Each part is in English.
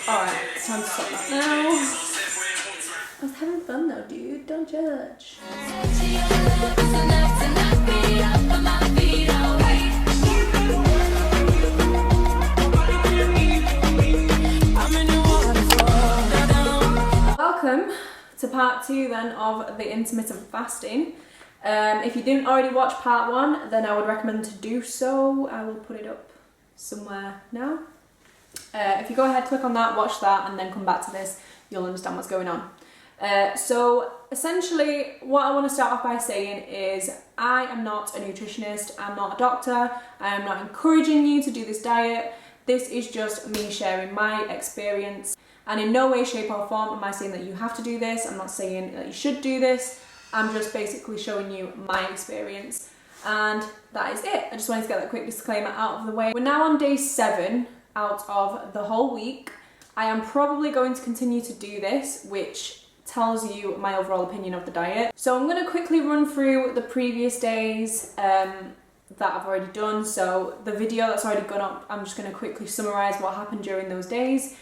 Alright, it's time to stop that now. I was having fun though, dude. Don't judge. Welcome to part 2 then of the intermittent fasting. If you didn't already watch part 1, then I would recommend to do so. I will put it up somewhere now. If you go ahead, click on that, watch that, and then come back to this, you'll understand what's going on. So essentially what I want to start off by saying is I am not a nutritionist, I'm not a doctor, I am not encouraging you to do this diet. This is just me sharing my experience, and in no way, shape or form am I saying that you have to do this. I'm not saying that you should do this. I'm just basically showing you my experience, and that is it. I just wanted to get that quick disclaimer out of the way. We're now on day 7 out of the whole week. I am probably going to continue to do this, which tells you my overall opinion of the diet. So I'm going to quickly run through the previous days that I've already done. So the video that's already gone up, I'm just going to quickly summarise what happened during those days.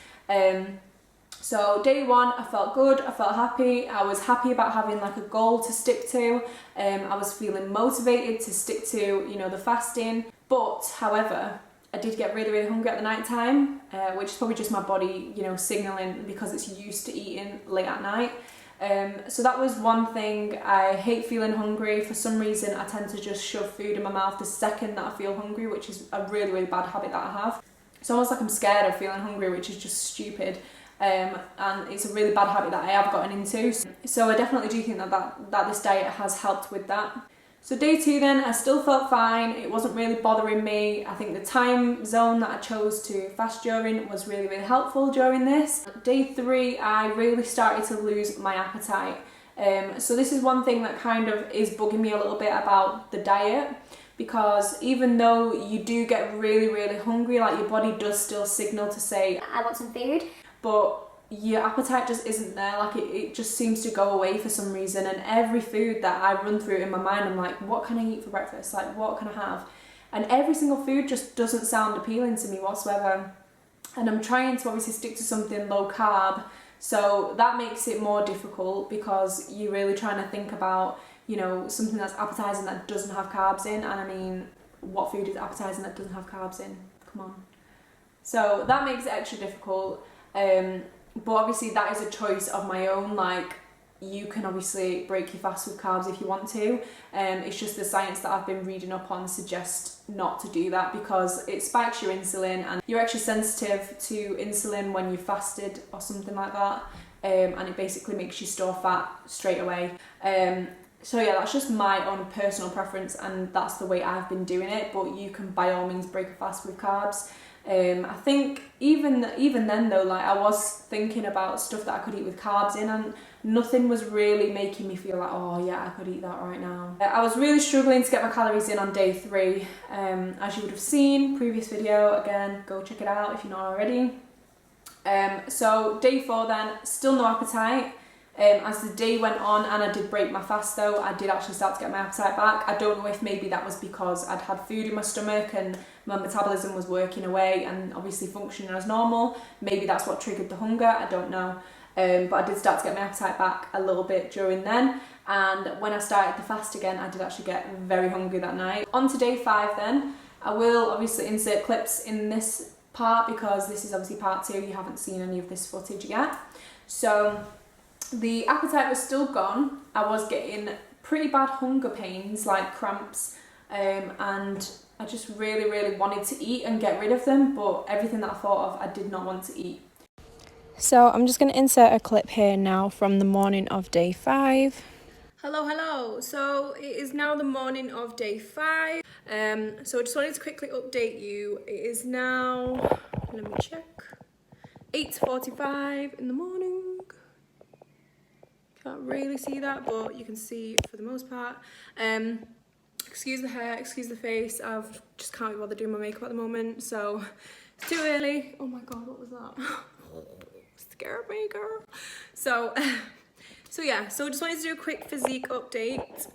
So day 1, I felt good, I felt happy, I was happy about having like a goal to stick to, I was feeling motivated to stick to, you know, the fasting. But however, I did get really hungry at the night time, which is probably just my body, you know, signalling because it's used to eating late at night. So that was one thing. I hate feeling hungry. For some reason, I tend to just shove food in my mouth the second that I feel hungry, which is a really bad habit that I have. It's almost like I'm scared of feeling hungry, which is just stupid. And it's a really bad habit that I have gotten into. So I definitely do think that this diet has helped with that. So day 2 then, I still felt fine. It wasn't really bothering me. I think the time zone that I chose to fast during was really helpful during this. Day 3, I really started to lose my appetite. So this is one thing that kind of is bugging me a little bit about the diet, because even though you do get really hungry, like your body does still signal to say, I want some food, but your appetite just isn't there. Like it just seems to go away for some reason, and every food that I run through in my mind, I'm like, what can I eat for breakfast? Like, what can I have? And every single food just doesn't sound appealing to me whatsoever. And I'm trying to obviously stick to something low carb, so that makes it more difficult because you're really trying to think about, you know, something that's appetizing that doesn't have carbs in. And I mean, what food is appetizing that doesn't have carbs in? Come on. So that makes it extra difficult. But obviously that is a choice of my own. Like, you can obviously break your fast with carbs if you want to. It's just the science that I've been reading up on suggests not to do that because it spikes your insulin, and you're actually sensitive to insulin when you fasted or something like that. And it basically makes you store fat straight away. So yeah, that's just my own personal preference, and that's the way I've been doing it. But you can by all means break a fast with carbs. I think even then though, like, I was thinking about stuff that I could eat with carbs in, and nothing was really making me feel like, oh yeah, I could eat that right now. I was really struggling to get my calories in on day 3. As you would have seen, previous video, again, go check it out if you're not already. So day 4 then, still no appetite. As the day went on and I did break my fast though, I did actually start to get my appetite back. I don't know if maybe that was because I'd had food in my stomach and my metabolism was working away and obviously functioning as normal. Maybe that's what triggered the hunger, I don't know. But I did start to get my appetite back a little bit during then. And when I started the fast again, I did actually get very hungry that night. On to day 5 then. I will obviously insert clips in this part because this is obviously part 2. You haven't seen any of this footage yet. So the appetite was still gone. I was getting pretty bad hunger pains, like cramps, and I just really wanted to eat and get rid of them, but everything that I thought of, I did not want to eat. So I'm just going to insert a clip here now from the morning of day 5. Hello. So it is now the morning of day 5. So I just wanted to quickly update you. It is now, let me check, 8:45 in the morning. Can't really see that, but you can see for the most part. Excuse the hair, excuse the face. I just can't be bothered doing my makeup at the moment, so it's too early. Oh my god, what was that? Scared me, girl. So yeah, so just wanted to do a quick physique update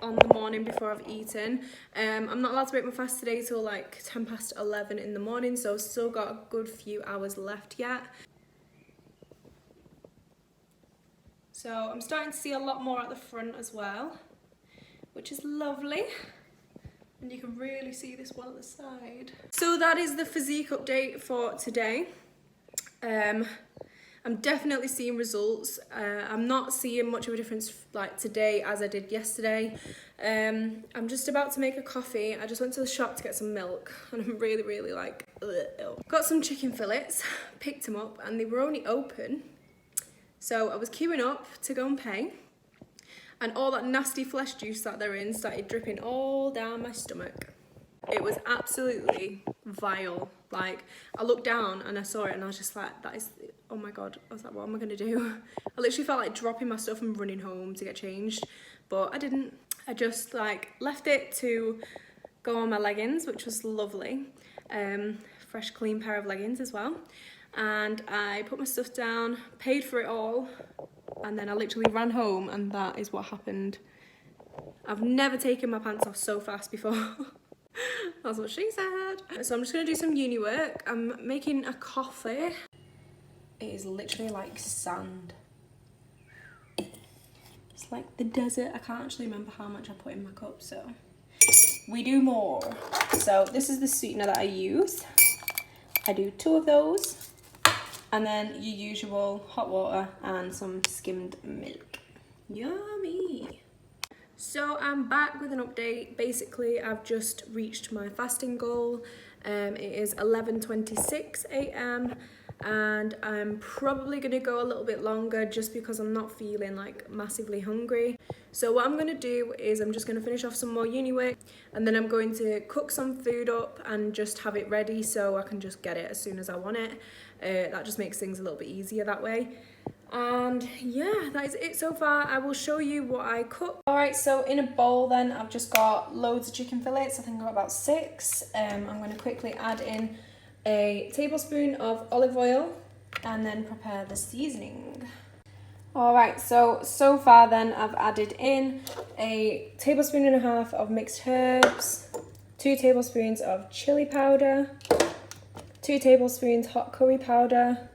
on the morning before I've eaten. I'm not allowed to break my fast today till like 10 past 11 in the morning, so still got a good few hours left yet. So I'm starting to see a lot more at the front as well, which is lovely. And you can really see this one at the side. So that is the physique update for today. I'm definitely seeing results. I'm not seeing much of a difference like today as I did yesterday. I'm just about to make a coffee. I just went to the shop to get some milk and I'm really like ill. Got some chicken fillets, picked them up and they were only open. So I was queuing up to go and pay. And all that nasty flesh juice that they're in started dripping all down my stomach. It was absolutely vile. Like, I looked down and I saw it and I was just like, that is, oh my God. I was like, what am I gonna do? I literally felt like dropping my stuff and running home to get changed, but I didn't. I just like left it to go on my leggings, which was lovely. Fresh, clean pair of leggings as well. And I put my stuff down, paid for it all, and then I literally ran home and that is what happened. I've never taken my pants off so fast before. That's what she said. So I'm just gonna do some uni work. I'm making a coffee. It is literally like sand. It's like the desert. I can't actually remember how much I put in my cup, so we do more. So this is the sweetener that I use. I do 2 of those. And then your usual hot water and some skimmed milk. Yummy. So I'm back with an update. Basically, I've just reached my fasting goal. It is 11:26 a.m. and I'm probably gonna go a little bit longer just because I'm not feeling like massively hungry. So what I'm gonna do is I'm just gonna finish off some more uni work and then I'm going to cook some food up and just have it ready so I can just get it as soon as I want it. That just makes things a little bit easier that way. And yeah, that is it so far. I will show you what I cook. Alright, so in a bowl then I've just got loads of chicken fillets. I think I've got about 6. I'm going to quickly add in a tablespoon of olive oil and then prepare the seasoning. Alright, so far then I've added in a tablespoon and a half of mixed herbs, 2 tablespoons of chili powder, 2 tablespoons hot curry powder,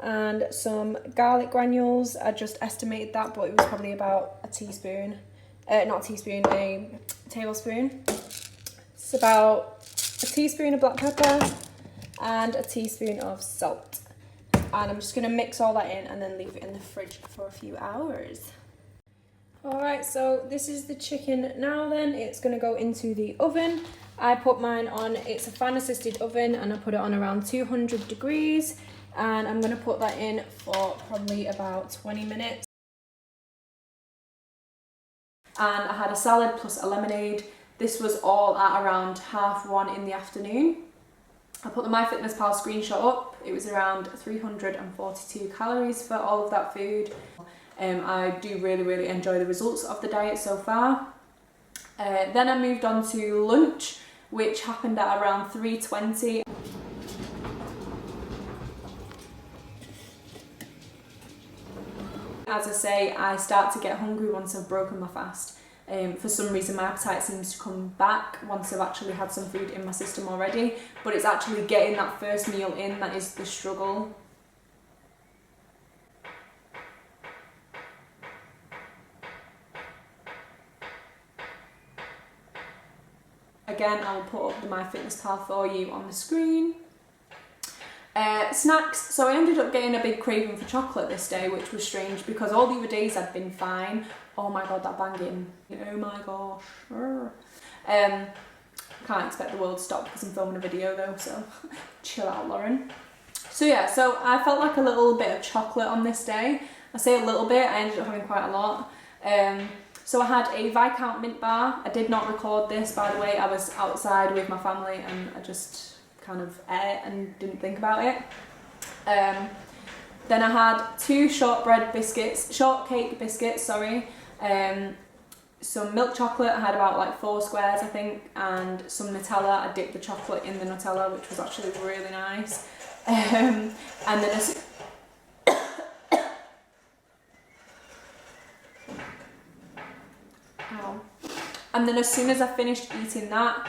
and some garlic granules. I just estimated that, but it was probably about a teaspoon, not a teaspoon, a tablespoon. It's about a teaspoon of black pepper and a teaspoon of salt. And I'm just gonna mix all that in and then leave it in the fridge for a few hours. Alright, so this is the chicken now then. It's gonna go into the oven. I put mine on, it's a fan assisted oven and I put it on around 200 degrees. And I'm going to put that in for probably about 20 minutes. And I had a salad plus a lemonade. This was all at around 1:30 in the afternoon. I put the MyFitnessPal screenshot up. It was around 342 calories for all of that food. I do really enjoy the results of the diet so far. Then I moved on to lunch, which happened at around 3:20. As I say, I start to get hungry once I've broken my fast. For some reason my appetite seems to come back once I've actually had some food in my system already, but it's actually getting that first meal in that is the struggle. Again, I will put up the MyFitnessPal for you on the screen. Snacks, so I ended up getting a big craving for chocolate this day, which was strange because all the other days I'd been fine. Oh my god, that banging. Oh my gosh. Can't expect the world to stop because I'm filming a video though, so chill out, Lauren. So yeah, so I felt like a little bit of chocolate on this day. I say a little bit, I ended up having quite a lot. So I had a Viscount mint bar. I did not record this, by the way. I was outside with my family and I just kind of ate and didn't think about it. Then I had 2 shortcake biscuits, sorry. Some milk chocolate, I had about like 4 squares I think, and some Nutella. I dipped the chocolate in the Nutella, which was actually really nice. And then as soon as I finished eating that,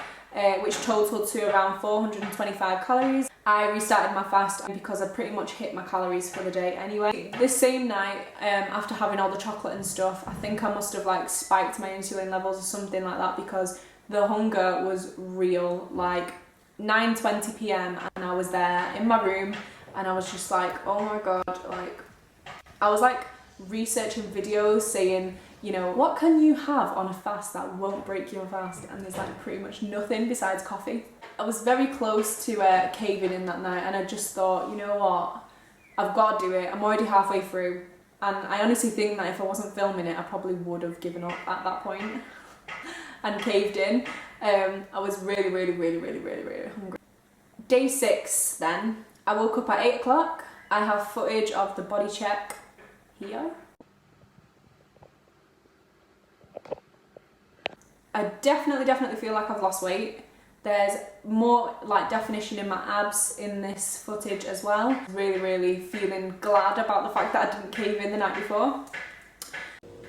which totaled to around 425 calories, I restarted my fast because I pretty much hit my calories for the day anyway. This same night, after having all the chocolate and stuff, I think I must have like spiked my insulin levels or something like that, because the hunger was real. Like 9:20 p.m. and I was there in my room and I was just like, oh my god, like I was like researching videos saying, you know, what can you have on a fast that won't break your fast? And there's like pretty much nothing besides coffee. I was very close to caving in that night, and I just thought, you know what, I've got to do it. I'm already halfway through, and I honestly think that if I wasn't filming it, I probably would have given up at that point and caved in. I was really hungry. Day 6 then, I woke up at 8 o'clock. I have footage of the body check here. I definitely feel like I've lost weight. There's more like definition in my abs in this footage as well. Really feeling glad about the fact that I didn't cave in the night before.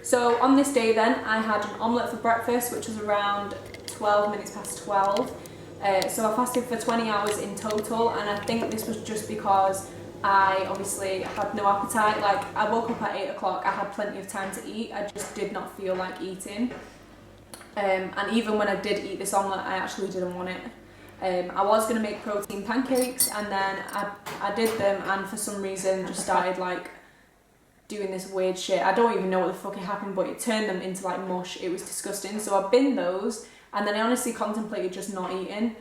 So on this day then, I had an omelette for breakfast, which was around 12 minutes past 12. So I fasted for 20 hours in total, and I think this was just because I obviously had no appetite. Like, I woke up at 8 o'clock, I had plenty of time to eat, I just did not feel like eating. And even when I did eat this omelette, I actually didn't want it. I was going to make protein pancakes, and then I did them, and for some reason just started like doing this weird shit. I don't even know what the fuck happened, but it turned them into like mush. It was disgusting. So I binned those, and then I honestly contemplated just not eating.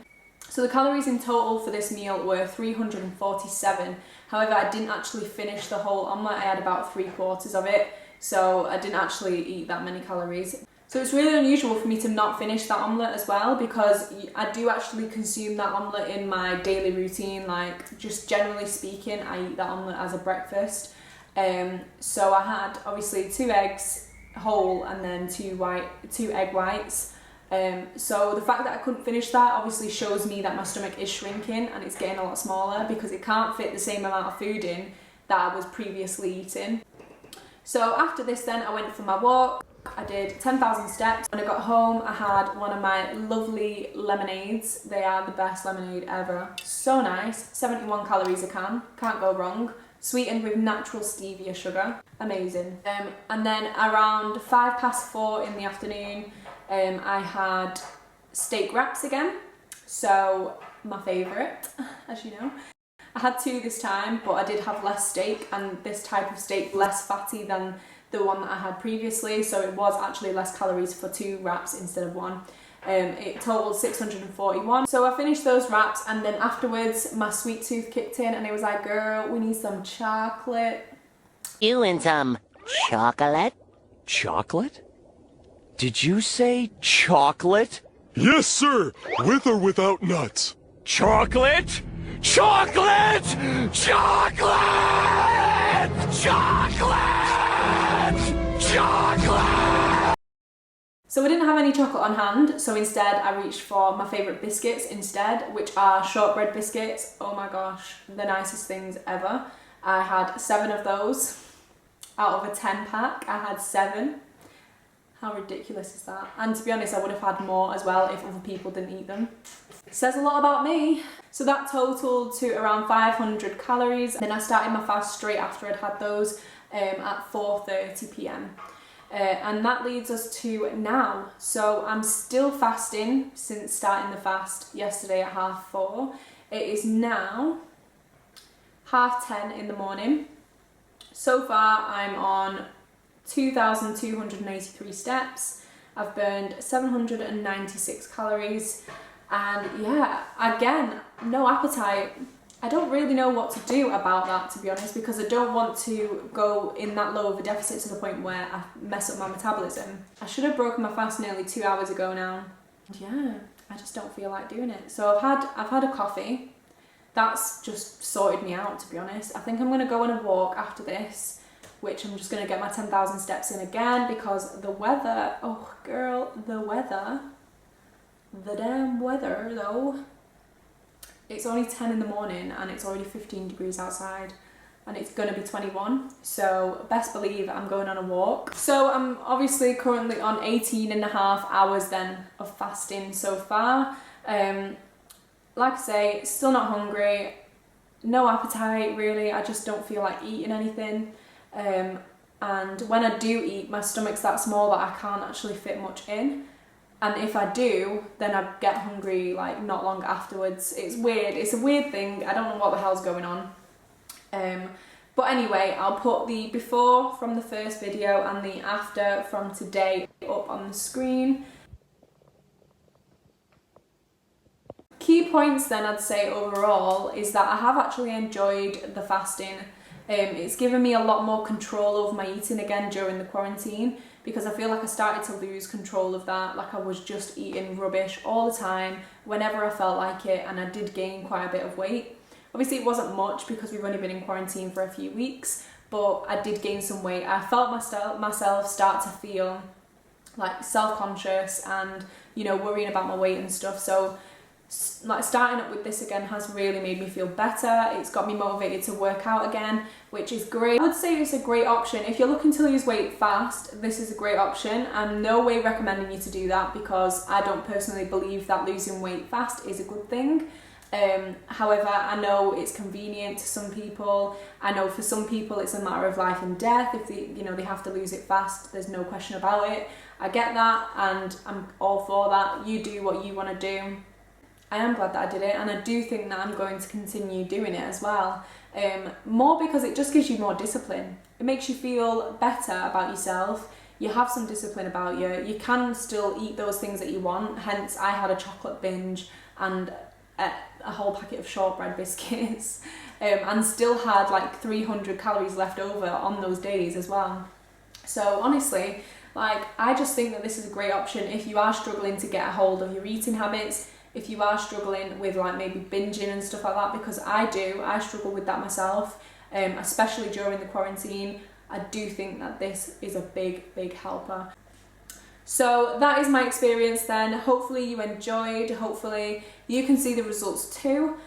So the calories in total for this meal were 347. However, I didn't actually finish the whole omelette. I had about 3/4 of it, so I didn't actually eat that many calories. So it's really unusual for me to not finish that omelette as well, because I do actually consume that omelette in my daily routine. Like, just generally speaking, I eat that omelette as a breakfast. So I had obviously 2 eggs whole and then 2 egg whites. So the fact that I couldn't finish that obviously shows me that my stomach is shrinking and it's getting a lot smaller, because it can't fit the same amount of food in that I was previously eating. So after this then, I went for my walk. I did 10,000 steps. When I got home, I had one of my lovely lemonades. They are the best lemonade ever. So nice. 71 calories a can. Can't go wrong. Sweetened with natural stevia sugar. Amazing. And then around 4:05 in the afternoon, I had steak wraps again. So my favourite, as you know. I had 2 this time, but I did have less steak, and this type of steak less fatty than the one that I had previously, so it was actually less calories for 2 wraps instead of 1. It totaled 641. So I finished those wraps, and then afterwards my sweet tooth kicked in, and it was like, girl, we need some chocolate. You and some chocolate? Chocolate? Did you say chocolate? Yes, sir. With or without nuts. Chocolate? Chocolate! Chocolate! Chocolate! Chocolate! So I didn't have any chocolate on hand, so instead I reached for my favourite biscuits instead, which are shortbread biscuits. Oh my gosh, the nicest things ever. I had 7 of those. Out of a 10 pack, I had 7. How ridiculous is that? And to be honest, I would have had more as well if other people didn't eat them. Says a lot about me. So that totaled to around 500 calories. Then I started my fast straight after I'd had those at 4:30 p.m. And that leads us to now. So I'm still fasting since starting the fast yesterday at 4:30. It is now 10:30 in the morning. So far I'm on 2,283 steps. I've burned 796 calories, and yeah, again, no appetite. I don't really know what to do about that, to be honest, because I don't want to go in that low of a deficit to the point where I mess up my metabolism. I should have broken my fast nearly 2 hours ago now. Yeah, I just don't feel like doing it. So I've had a coffee. That's just sorted me out, to be honest. I think I'm gonna go on a walk after this, which I'm just going to get my 10,000 steps in again, because the weather, oh girl, the weather, the damn weather though. It's only 10 in the morning and it's already 15 degrees outside, and it's going to be 21, so best believe I'm going on a walk. So I'm obviously currently on 18.5 hours then of fasting so far. Like I say, still not hungry. no appetite really. I just don't feel like eating anything. And when I do eat, my stomach's that small that I can't actually fit much in. And if I do, then I get hungry like not long afterwards. It's weird. It's a weird thing. I don't know what the hell's going on. But anyway, I'll put the before from the first video and the after from today up on the screen. Key points then I'd say overall is that I have actually enjoyed the fasting. It's given me a lot more control over my eating again during the quarantine, because I feel like I started to lose control of that. Like I was just eating rubbish all the time whenever I felt like it, and I did gain quite a bit of weight. Obviously it wasn't much because we've only been in quarantine for a few weeks, but I did gain some weight. I felt myself start to feel like self-conscious and, you know, worrying about my weight and stuff. So like starting up with this again has really made me feel better. It's got me motivated to work out again, which is great. I would say it's a great option. If you're looking to lose weight fast, this is a great option. I'm no way recommending you to do that, because I don't personally believe that losing weight fast is a good thing. However, I know it's convenient to some people. I know for some people it's a matter of life and death. If they have to lose it fast, there's no question about it. I get that, and I'm all for that. You do what you want to do. I am glad that I did it, and I do think that I'm going to continue doing it as well. More because it just gives you more discipline. It makes you feel better about yourself. You have some discipline about you. You can still eat those things that you want. Hence, I had a chocolate binge and a whole packet of shortbread biscuits, and still had like 300 calories left over on those days as well. So honestly, like, I just think that this is a great option if you are struggling to get a hold of your eating habits, if you are struggling with like maybe binging and stuff like that, because I struggle with that myself, especially during the quarantine. I do think that this is a big helper. So that is my experience then. Hopefully you enjoyed, hopefully you can see the results too.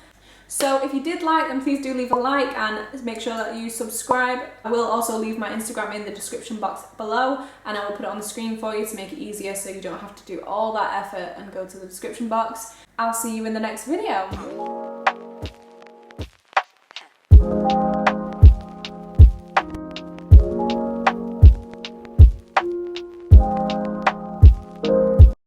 So if you did like, then please do leave a like and make sure that you subscribe. I will also leave my Instagram in the description box below, and I will put it on the screen for you to make it easier so you don't have to do all that effort and go to the description box. I'll see you in the next video.